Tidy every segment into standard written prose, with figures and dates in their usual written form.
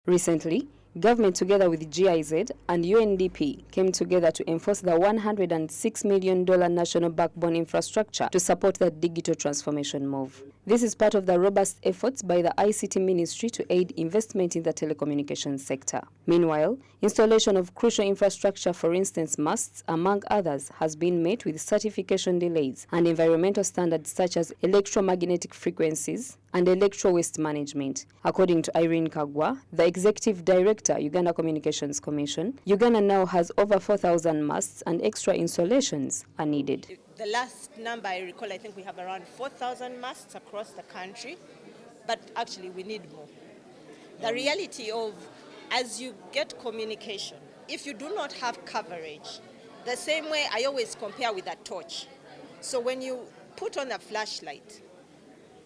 Recently, government together with GIZ and UNDP came together to enforce the $106 million national backbone infrastructure to support the digital transformation move. This is part of the robust efforts by the ICT Ministry to aid investment in the telecommunications sector. Meanwhile, installation of crucial infrastructure, for instance masts, among others, has been met with certification delays and environmental standards such as electromagnetic frequencies and electro waste management. According to Irene Kagwa, the Executive Director, Uganda Communications Commission, Uganda now has over 4,000 masts and extra installations are needed. The last number I recall, I think we have around 4,000 masts across the country, but actually we need more. The reality of, as you get communication, if you do not have coverage, the same way I always compare with a torch. So when you put on a flashlight,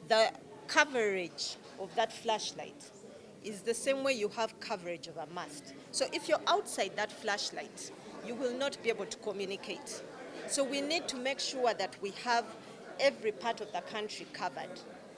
the coverage of that flashlight is the same way you have coverage of a mast. So if you're outside that flashlight, you will not be able to communicate. So we need to make sure that we have every part of the country covered.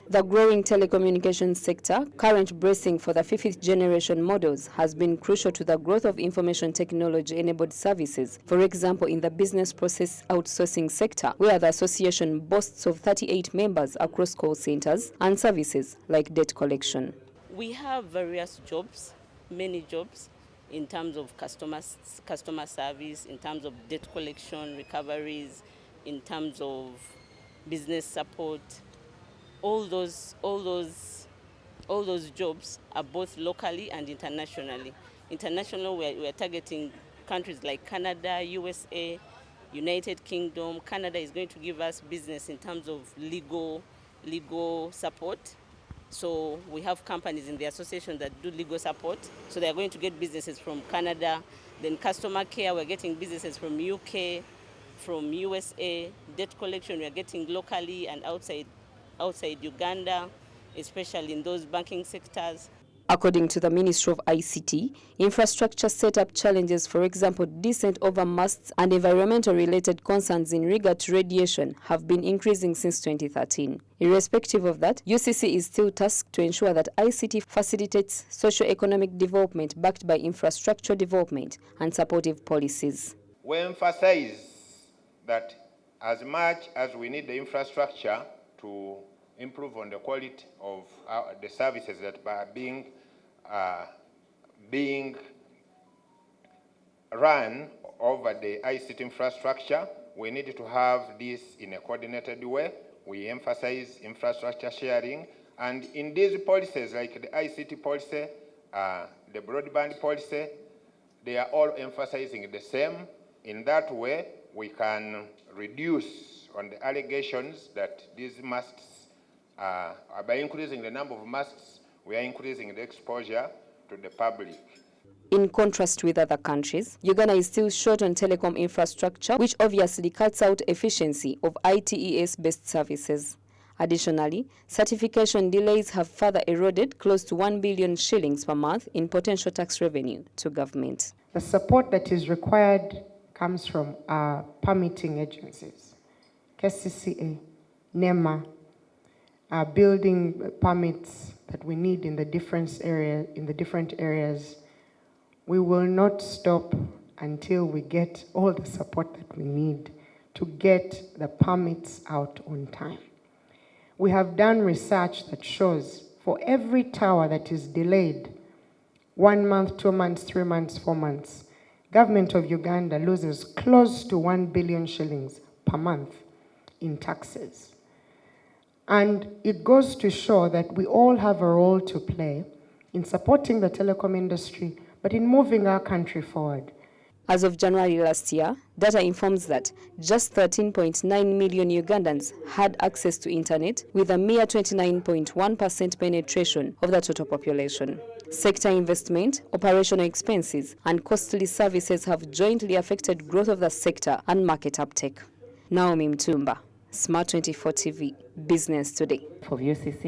The growing telecommunications sector, current bracing for the fifth generation models, has been crucial to the growth of information technology-enabled services. For example, in the business process outsourcing sector, where the association boasts of 38 members across call centers and services like debt collection. We have various jobs, many jobs, in terms of customer service, in terms of debt collection, recoveries, in terms of business support. All those jobs are both locally and internationally. Internationally, we are targeting countries like Canada, USA, United Kingdom. Canada is going to give us business in terms of legal support. So we have companies in the association that do legal support. So they are going to get businesses from Canada. Then customer care, we're getting businesses from UK, from USA. Debt collection, we're getting locally and outside Uganda, especially in those banking sectors. According to the Ministry of ICT, infrastructure setup challenges, for example, descent over masts and environmental-related concerns in regard to radiation, have been increasing since 2013. Irrespective of that, UCC is still tasked to ensure that ICT facilitates socio-economic development backed by infrastructure development and supportive policies. We emphasize that as much as we need the infrastructure to improve on the quality of the services that are being run over the ICT infrastructure, we need to have this in a coordinated way. We emphasize infrastructure sharing, and in these policies like the ICT policy, the broadband policy, they are all emphasizing the same. In that way, we can reduce on the allegations that these masts, by increasing the number of masts, we are increasing the exposure to the public. In contrast with other countries, Uganda is still short on telecom infrastructure, which obviously cuts out efficiency of ITES-based services. Additionally, certification delays have further eroded close to 1 billion shillings per month in potential tax revenue to government. The support that is required comes from our permitting agencies, KCCA, NEMA, building permits that we need in the different areas. We will not stop until we get all the support that we need to get the permits out on time. We have done research that shows for every tower that is delayed 1 month, 2 months, 3 months, 4 months, Government of Uganda loses close to 1 billion shillings per month in taxes. And it goes to show that we all have a role to play in supporting the telecom industry, but in moving our country forward. As of January last year, data informs that just 13.9 million Ugandans had access to internet, with a mere 29.1% penetration of the total population. Sector investment, operational expenses, and costly services have jointly affected growth of the sector and market uptake. Naomi Mtumba, Smart 24 TV, Business Today. For UCC.